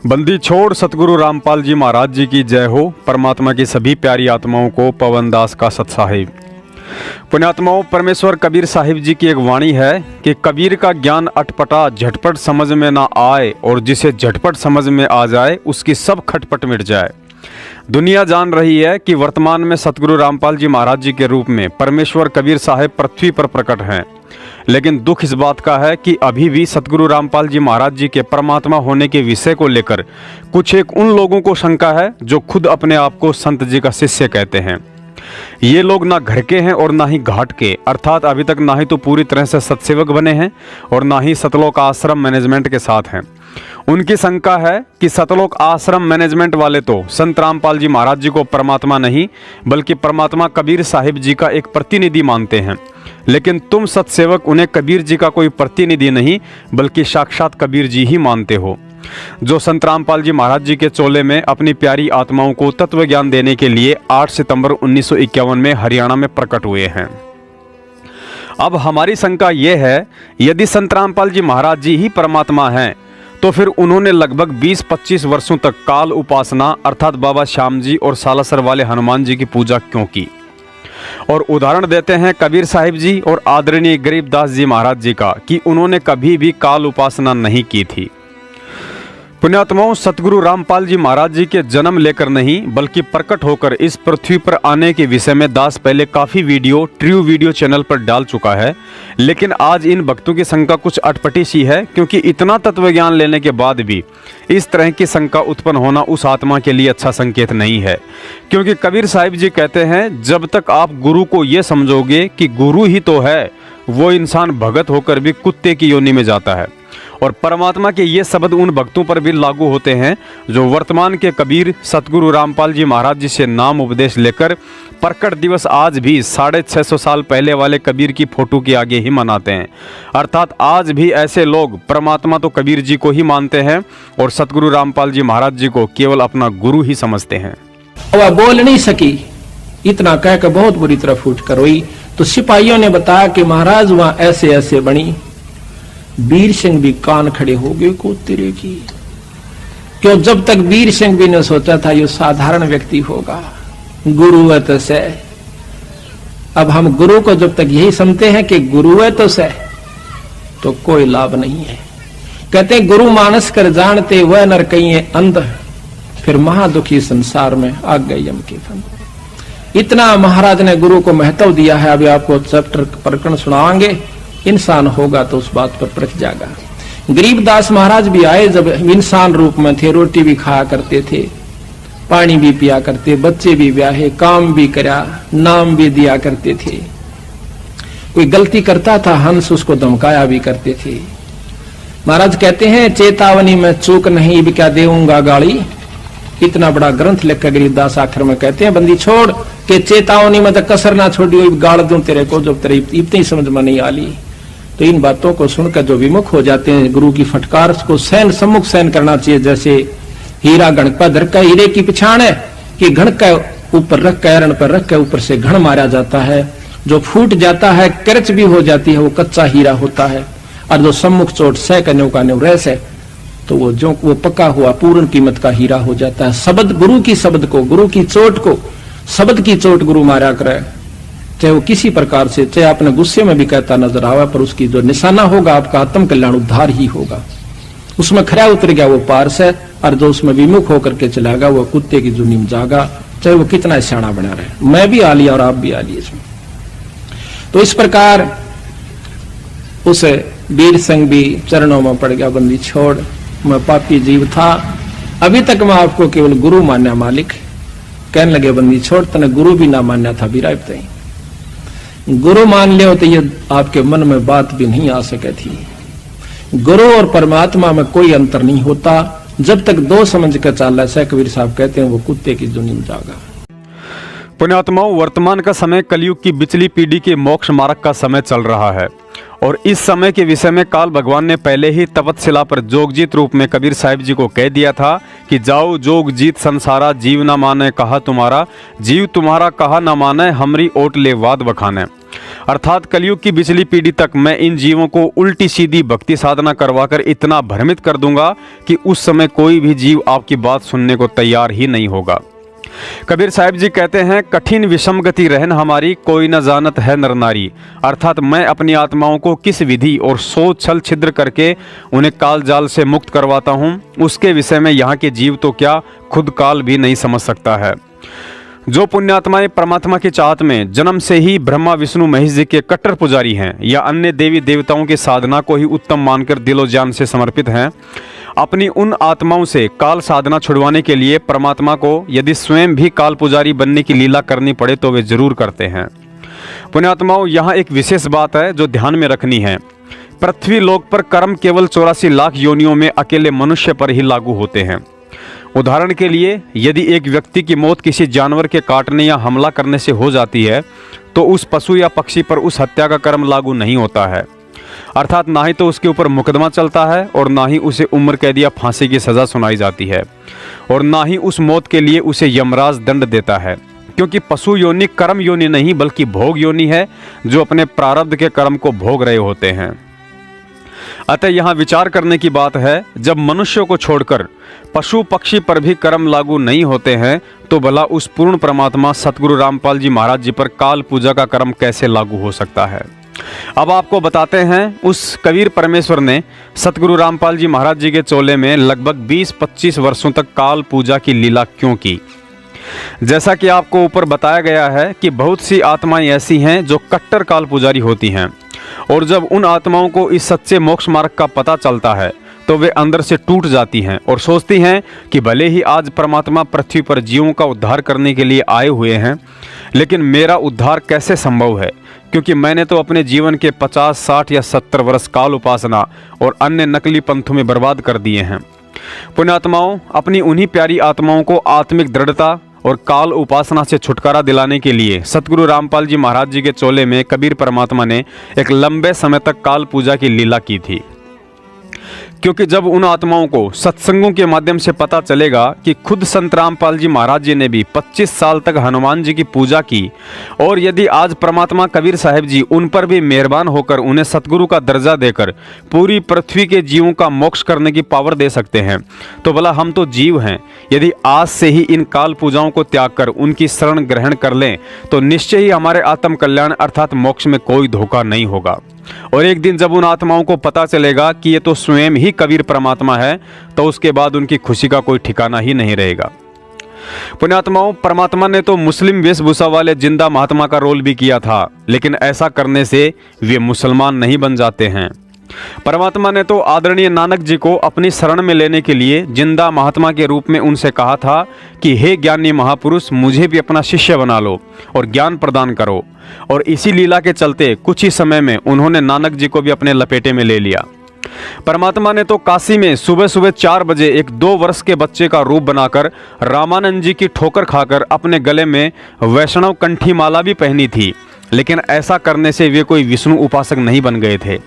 बंदी छोड़ सतगुरु रामपाल जी महाराज जी की जय हो। परमात्मा की सभी प्यारी आत्माओं को पवन दास का सत साहिब। पुण्यात्माओं, परमेश्वर कबीर साहिब जी की एक वाणी है कि कबीर का ज्ञान अटपटा झटपट समझ में ना आए, और जिसे झटपट समझ में आ जाए उसकी सब खटपट मिट जाए। दुनिया जान रही है कि वर्तमान में सतगुरु रामपाल जी महाराज जी के रूप में परमेश्वर कबीर साहिब पृथ्वी पर प्रकट हैं, लेकिन दुख इस बात का है कि अभी भी सतगुरु रामपाल जी महाराज जी के परमात्मा होने के विषय को लेकर कुछ एक उन लोगों को शंका है जो खुद अपने आप को संत जी का शिष्य कहते हैं। ये लोग ना घर के हैं और ना ही घाट के, अर्थात अभी तक ना ही तो पूरी तरह से सत्सेवक बने हैं और ना ही सतलोक आश्रम मैनेजमेंट के साथ हैं। उनकी शंका है कि सतलोक आश्रम मैनेजमेंट वाले तो संत रामपाल जी महाराज जी को परमात्मा नहीं बल्कि परमात्मा कबीर साहिब जी का एक प्रतिनिधि मानते हैं, लेकिन तुम सत्सेवक उन्हें कबीर जी का कोई प्रतिनिधि नहीं बल्कि साक्षात कबीर जी ही मानते हो, जो संत रामपाल जी महाराज जी के चोले में अपनी प्यारी आत्माओं को तत्व ज्ञान देने के लिए 8 सितंबर 1951 में हरियाणा में प्रकट हुए हैं। अब हमारी शंका यह है, यदि संत रामपाल जी महाराज जी ही परमात्मा हैं तो फिर उन्होंने लगभग 20-25 वर्षों तक काल उपासना अर्थात बाबा श्याम जी और सालासर वाले हनुमान जी की पूजा क्यों की। और उदाहरण देते हैं कबीर साहिब जी और आदरणीय गरीबदास जी महाराज जी का कि उन्होंने कभी भी काल उपासना नहीं की थी। पुण्यात्माओं, सतगुरु रामपाल जी महाराज जी के जन्म लेकर नहीं बल्कि प्रकट होकर इस पृथ्वी पर आने के विषय में दास पहले काफ़ी वीडियो ट्रू वीडियो चैनल पर डाल चुका है, लेकिन आज इन भक्तों की शंका कुछ अटपटी सी है, क्योंकि इतना तत्व ज्ञान लेने के बाद भी इस तरह की शंका उत्पन्न होना उस आत्मा के लिए अच्छा संकेत नहीं है। क्योंकि कबीर साहिब जी कहते हैं, जब तक आप गुरु को ये समझोगे कि गुरु ही तो है, वो इंसान भगत होकर भी कुत्ते की योनि में जाता है। और परमात्मा के ये शब्द उन भक्तों पर भी लागू होते हैं जो वर्तमान के कबीर सतगुरु रामपाल जी महाराज जी से नाम उपदेश लेकर प्रकट दिवस आज भी 650 साल पहले वाले कबीर की फोटो के आगे ही मनाते हैं। अर्थात आज भी ऐसे लोग परमात्मा तो कबीर जी को ही मानते हैं और सतगुरु रामपाल जी महाराज जी को केवल अपना गुरु ही समझते हैं। वह बोल नहीं सकी, इतना कहकर बहुत बुरी तरह फूट कर रोई। तो सिपाहियों ने बताया कि महाराज वहां ऐसे ऐसे बनी। वीर सिंह भी कान खड़े हो गए को तेरे की, क्यों जब तक वीर सिंह भी ने सोचा था ये साधारण व्यक्ति होगा, गुरु है तो से। अब हम गुरु को जब तक यही समझते हैं कि गुरु है तो से, तो कोई लाभ नहीं है। कहते गुरु मानस कर जानते वह नर कहीं अंध, फिर महादुखी संसार में आ गए यम के फंद। इतना महाराज ने गुरु को महत्व दिया है। अभी आपको चैप्टर प्रकरण सुनाएंगे, इंसान होगा तो उस बात पर परख जाएगा। गरीबदास महाराज भी आए, जब इंसान रूप में थे, रोटी भी खाया करते थे, पानी भी पिया करते, बच्चे भी ब्याहे, काम भी करा, नाम भी दिया करते थे। कोई गलती करता था हंस उसको धमकाया भी करते थे। महाराज कहते हैं, चेतावनी में चूक नहीं भी क्या देऊंगा गाली। इतना बड़ा ग्रंथ लिखकर गरीबदास आखिर में कहते हैं, बंदी छोड़ के चेतावनी में तो कसर ना छोड़ी, गाड़ दूं तेरे को जब तेरे इतनी समझ में नहीं आली। तो इन बातों को सुनकर जो विमुख हो जाते हैं, गुरु की फटकार को सहन सम्मुख सहन करना चाहिए। जैसे हीरा घण पर धर का हीरे की पिछाड़ है कि घण का ऊपर रख के एरण पर रख के ऊपर से घण मारा जाता है, जो फूट जाता है करच भी हो जाती है, वो कच्चा हीरा होता है। और जो सम्मुख चोट सह कन्यों का न्यूरैस है तो वो पक्का हुआ पूर्ण कीमत का हीरा हो जाता है। शब्द गुरु की शब्द को, गुरु की चोट को, शब्द की चोट गुरु मारा करे, चाहे वो किसी प्रकार से, चाहे आपने गुस्से में भी कहता नजर आवा, पर उसकी जो निशाना होगा आपका आत्म कल्याण उद्धार ही होगा। उसमें खरा उतर गया वो पारस है, और जो उसमें विमुख होकर के चलागा वो कुत्ते की जुनी में जागा, चाहे वो कितना सियाणा बना रहे। मैं भी आ लिया और आप भी आ लिए इसमें। तो इस प्रकार उस वीर सिंह भी चरणों में पड़ गया, बंदी छोड़, मैं पापी जीव था, अभी तक मैं आपको केवल गुरु मान्या मालिक। कहने लगे, बंदी छोड़, तने गुरु भी ना मान्या था भी गुरु मान लियो तो ये आपके मन में बात भी नहीं आ सके थी। गुरु और परमात्मा में कोई अंतर नहीं होता, जब तक दो समझ कर चाल ऐसा कबीर साहब कहते हैं, वो कुत्ते की जुनी में जागा। पुण्यात्माओं, वर्तमान का समय कलयुग की बिचली पीढ़ी के मोक्ष मार्ग का समय चल रहा है। और इस समय के विषय में काल भगवान ने पहले ही तपतशिला पर जोगजीत रूप में कबीर साहिब जी को कह दिया था कि जाओ जोगजीत संसारा, जीव न माने कहा तुम्हारा, जीव तुम्हारा कहा न माने, हमरी ओट ले वाद बखाने। अर्थात कलयुग की पिछली पीढ़ी तक मैं इन जीवों को उल्टी सीधी भक्ति साधना करवाकर इतना भ्रमित कर दूंगा कि उस समय कोई भी जीव आपकी बात सुनने को तैयार ही नहीं होगा। कबीर साहिब जी कहते हैं, कठिन विषम गति रहन हमारी, कोई न जानत है नर नारी। अर्थात मैं अपनी आत्माओं को किस विधि और सोच छल छिद्र करके उन्हें काल जाल से मुक्त करवाता हूँ, उसके विषय में यहाँ के जीव तो क्या खुद काल भी नहीं समझ सकता है। जो पुण्यात्माएं परमात्मा की चाहत में जन्म से ही ब्रह्मा विष्णु महेश जी के कट्टर पुजारी हैं या अन्य देवी देवताओं की साधना को ही उत्तम मानकर दिलो जान से समर्पित हैं, अपनी उन आत्माओं से काल साधना छुड़वाने के लिए परमात्मा को यदि स्वयं भी काल पुजारी बनने की लीला करनी पड़े तो वे जरूर करते हैं। पुण्यात्माओं, यहाँ एक विशेष बात है जो ध्यान में रखनी है। पृथ्वी लोक पर कर्म केवल 84 लाख योनियों में अकेले मनुष्य पर ही लागू होते हैं। उदाहरण के लिए, यदि एक व्यक्ति की मौत किसी जानवर के काटने या हमला करने से हो जाती है तो उस पशु या पक्षी पर उस हत्या का कर्म लागू नहीं होता है। अर्थात ना ही तो उसके ऊपर मुकदमा चलता है और ना ही उसे उम्र कैद या फांसी की सजा सुनाई जाती है और ना ही उस मौत के लिए उसे यमराज दंड देता है, क्योंकि पशु योनि कर्म योनि नहीं बल्कि भोग योनि है जो अपने प्रारब्ध के कर्म को भोग रहे होते हैं। अतः यहाँ विचार करने की बात है, जब मनुष्यों को छोड़कर पशु पक्षी पर भी कर्म लागू नहीं होते हैं तो भला उस पूर्ण परमात्मा सतगुरु रामपाल जी महाराज जी पर काल पूजा का कर्म कैसे लागू हो सकता है। अब आपको बताते हैं, उस कबीर परमेश्वर ने सतगुरु रामपाल जी महाराज जी के चोले में लगभग 20-25 वर्षों तक काल पूजा की लीला क्यों की। जैसा कि आपको ऊपर बताया गया है कि बहुत सी आत्माएं ऐसी हैं जो कट्टर काल पुजारी होती हैं और जब उन आत्माओं को इस सच्चे मोक्ष मार्ग का पता चलता है तो वे अंदर से टूट जाती हैं और सोचती हैं कि भले ही आज परमात्मा पृथ्वी पर जीवों का उद्धार करने के लिए आए हुए हैं, लेकिन मेरा उद्धार कैसे संभव है, क्योंकि मैंने तो अपने जीवन के 50, 60 या 70 वर्ष काल उपासना और अन्य नकली पंथों में बर्बाद कर दिए हैं। पुण्यात्माओं, अपनी उन्हीं प्यारी आत्माओं को आत्मिक दृढ़ता और काल उपासना से छुटकारा दिलाने के लिए सतगुरु रामपाल जी महाराज जी के चोले में कबीर परमात्मा ने एक लंबे समय तक काल पूजा की लीला की थी। क्योंकि जब उन आत्माओं को सत्संगों के माध्यम से पता चलेगा कि खुद संत रामपाल जी महाराज जी ने भी 25 साल तक हनुमान जी की पूजा की और यदि आज परमात्मा कबीर साहिब जी उन पर भी मेहरबान होकर उन्हें सतगुरु का दर्जा देकर पूरी पृथ्वी के जीवों का मोक्ष करने की पावर दे सकते हैं, तो भला हम तो जीव हैं, यदि आज से ही इन काल पूजाओं को त्याग कर उनकी शरण ग्रहण कर लें तो निश्चय ही हमारे आत्म कल्याण अर्थात मोक्ष में कोई धोखा नहीं होगा। और एक दिन जब उन आत्माओं को पता चलेगा कि ये तो स्वयं ही कबीर परमात्मा है तो उसके बाद उनकी खुशी का कोई ठिकाना ही नहीं रहेगा। पुण्यात्माओं, परमात्मा ने तो मुस्लिम वेशभूषा वाले जिंदा महात्मा का रोल भी किया था, लेकिन ऐसा करने से वे मुसलमान नहीं बन जाते हैं। परमात्मा ने तो आदरणीय नानक जी को अपनी शरण में लेने के लिए जिंदा महात्मा के रूप में उनसे कहा था कि हे ज्ञानी महापुरुष, मुझे भी अपना शिष्य बना लो और ज्ञान प्रदान करो। और इसी लीला के चलते कुछ ही समय में उन्होंने नानक जी को भी अपने लपेटे में ले लिया। परमात्मा ने तो काशी में सुबह सुबह 4 बजे एक 2 वर्ष के बच्चे का रूप बनाकर रामानंद जी की ठोकर खाकर अपने गले में वैष्णव कंठी माला भी पहनी थी, लेकिन ऐसा करने से वे कोई विष्णु उपासक नहीं बन गए थे।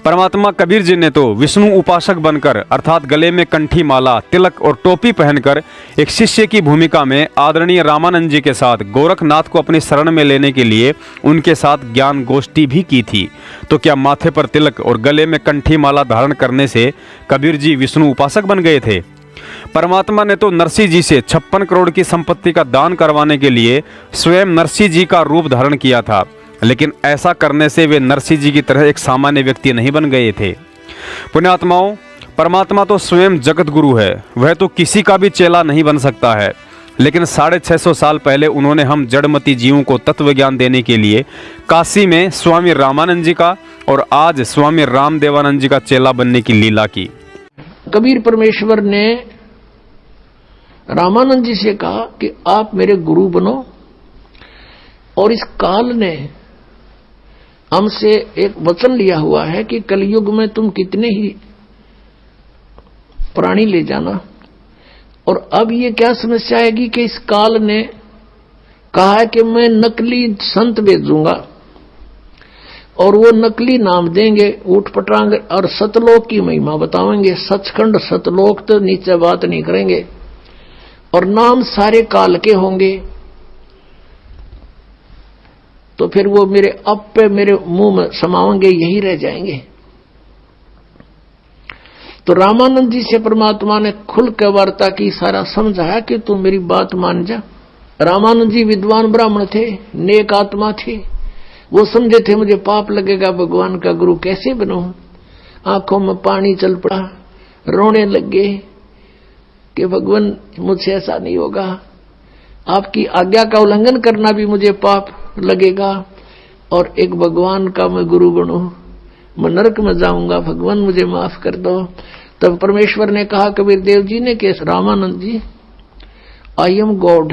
परमात्मा कबीर जी ने तो विष्णु उपासक बनकर अर्थात गले में कंठी माला, तिलक और टोपी पहनकर एक शिष्य की भूमिका में आदरणीय रामानंद जी के साथ गोरखनाथ को अपनी शरण में लेने के लिए उनके साथ ज्ञान गोष्ठी भी की थी। तो क्या माथे पर तिलक और गले में कंठी माला धारण करने से कबीर जी विष्णु उपासक बन गए थे? परमात्मा ने तो नरसिंह जी से 56 करोड़ की संपत्ति का दान करवाने के लिए स्वयं नरसिंह जी का रूप धारण किया था, लेकिन ऐसा करने से वे नरसिंह जी की तरह एक सामान्य व्यक्ति नहीं बन गए थे। पुण्यात्माओं, परमात्मा तो स्वयं जगत गुरु है, वह तो किसी का भी चेला नहीं बन सकता है, लेकिन 650 साल पहले उन्होंने हम जड़मती जीवों को तत्व ज्ञान देने के लिए काशी में स्वामी रामानंद जी का और आज स्वामी रामदेवानंद जी का चेला बनने की लीला की। कबीर परमेश्वर ने रामानंद जी से कहा कि आप मेरे गुरु बनो, और इस काल ने हमसे एक वचन लिया हुआ है कि कलयुग में तुम कितने ही प्राणी ले जाना। और अब ये क्या समस्या आएगी कि इस काल ने कहा है कि मैं नकली संत भेजूंगा और वो नकली नाम देंगे, ऊट पटांग, और सतलोक की महिमा बताएंगे। सचखंड सतलोक तो नीचे बात नहीं करेंगे, और नाम सारे काल के होंगे। तो फिर वो मेरे अब पे मेरे मुंह में समाओगे, यही रह जाएंगे। तो रामानंद जी से परमात्मा ने खुल के वार्ता की, सारा समझाया कि तू मेरी बात मान जा। रामानंद जी विद्वान ब्राह्मण थे, नेक आत्मा थे। वो समझे थे मुझे पाप लगेगा, भगवान का गुरु कैसे बनूं। आंखों में पानी चल पड़ा, रोने लगे कि भगवान मुझसे ऐसा नहीं होगा, आपकी आज्ञा का उल्लंघन करना भी मुझे पाप लगेगा, और एक भगवान का मैं गुरु बनूं, मैं नरक में जाऊंगा, भगवान मुझे माफ कर दो। तब परमेश्वर ने कहा कबीर देव जी ने कि रामानंद जी, आई एम गॉड,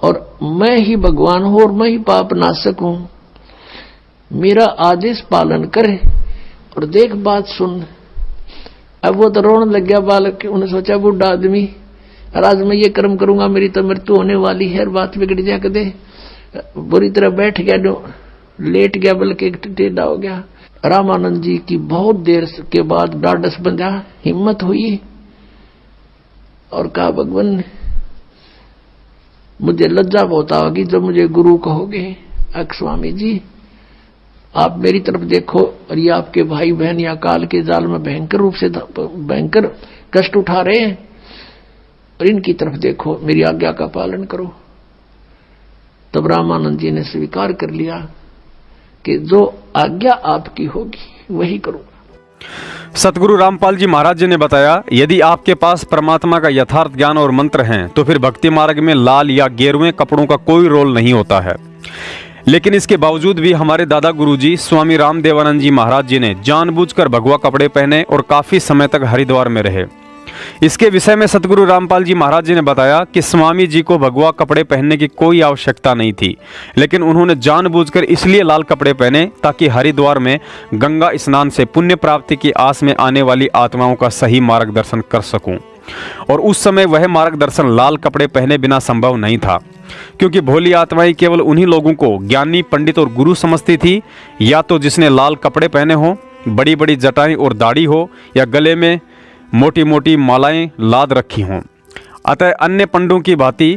और मैं ही भगवान हूं और मैं ही पाप नाशक हूं, मेरा आदेश पालन करे और देख बात सुन। अब वो तो रोने लग गया बालक, उन्हें सोचा बूढ़ा आदमी, आज मैं ये कर्म करूंगा मेरी तो मृत्यु होने वाली है, बात बिगड़ जा दे। बुरी तरह बैठ गया, लेट गया, बल्कि टेढ़ा हो गया। रामानंद जी की बहुत देर के बाद डाढ़स बंधा, हिम्मत हुई और कहा भगवान मुझे लज्जा बहुत होगी जब मुझे गुरु कहोगे। स्वामी जी आप मेरी तरफ देखो, और ये आपके भाई बहन या काल के जाल में भयंकर रूप से भयंकर कष्ट उठा रहे हैं, और इनकी तरफ देखो, मेरी आज्ञा का पालन करो। तब रामानंद जी ने स्वीकार कर लिया कि जो आज्ञा आपकी होगी वही करूंगा। सतगुरु रामपाल जी महाराज जी ने बताया, यदि आपके पास परमात्मा का यथार्थ ज्ञान और मंत्र हैं तो फिर भक्ति मार्ग में लाल या गेरुए कपड़ों का कोई रोल नहीं होता है। लेकिन इसके बावजूद भी हमारे दादा गुरुजी स्वामी रामदेवानंद जी महाराज जी ने जानबूझकर भगवा कपड़े पहने और काफी समय तक हरिद्वार में रहे। इसके विषय में सतगुरु रामपाल जी महाराज जी ने बताया कि स्वामी जी को भगवा कपड़े पहनने की कोई आवश्यकता नहीं थी, लेकिन उन्होंने जानबूझकर इसलिए लाल कपड़े पहने ताकि हरिद्वार में गंगा स्नान से पुण्य प्राप्ति की आस में आने वाली आत्माओं का सही मार्गदर्शन कर सकूं। और उस समय वह मार्गदर्शन लाल कपड़े पहने बिना संभव नहीं था, क्योंकि भोली आत्माएं केवल उन्हीं लोगों को ज्ञानी, पंडित और गुरु समझती थी, या तो जिसने लाल कपड़े पहने हों, बड़ी बड़ी जटाएं और दाढ़ी हो, या गले में मोटी मोटी मालाएं लाद रखी हों। अतः अन्य पंडों की भांति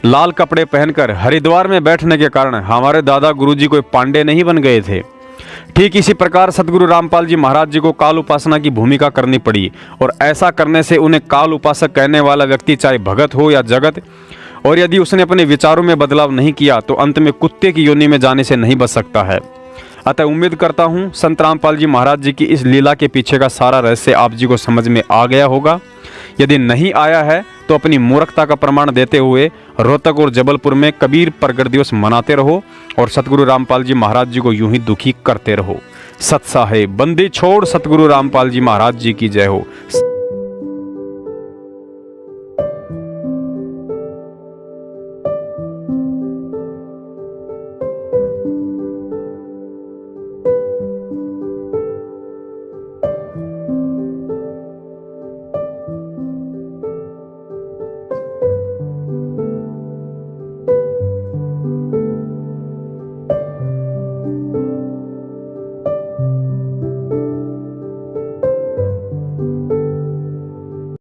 लाल कपड़े पहनकर हरिद्वार में बैठने के कारण हमारे दादा गुरुजी कोई पांडे नहीं बन गए थे। ठीक इसी प्रकार सतगुरु रामपाल जी महाराज जी को काल उपासना की भूमिका करनी पड़ी, और ऐसा करने से उन्हें काल उपासक कहने वाला व्यक्ति चाहे भगत हो या जगत, और यदि उसने अपने विचारों में बदलाव नहीं किया तो अंत में कुत्ते की योनि में जाने से नहीं बच सकता है। अतः उम्मीद करता हूँ संत रामपाल जी महाराज जी की इस लीला के पीछे का सारा रहस्य आप जी को समझ में आ गया होगा। यदि नहीं आया है तो अपनी मूर्खता का प्रमाण देते हुए रोहतक और जबलपुर में कबीर प्रगट दिवस मनाते रहो और सतगुरु रामपाल जी महाराज जी को यूं ही दुखी करते रहो। सत साहेब बंदी छोड़ सतगुरु रामपाल जी महाराज जी की जय हो।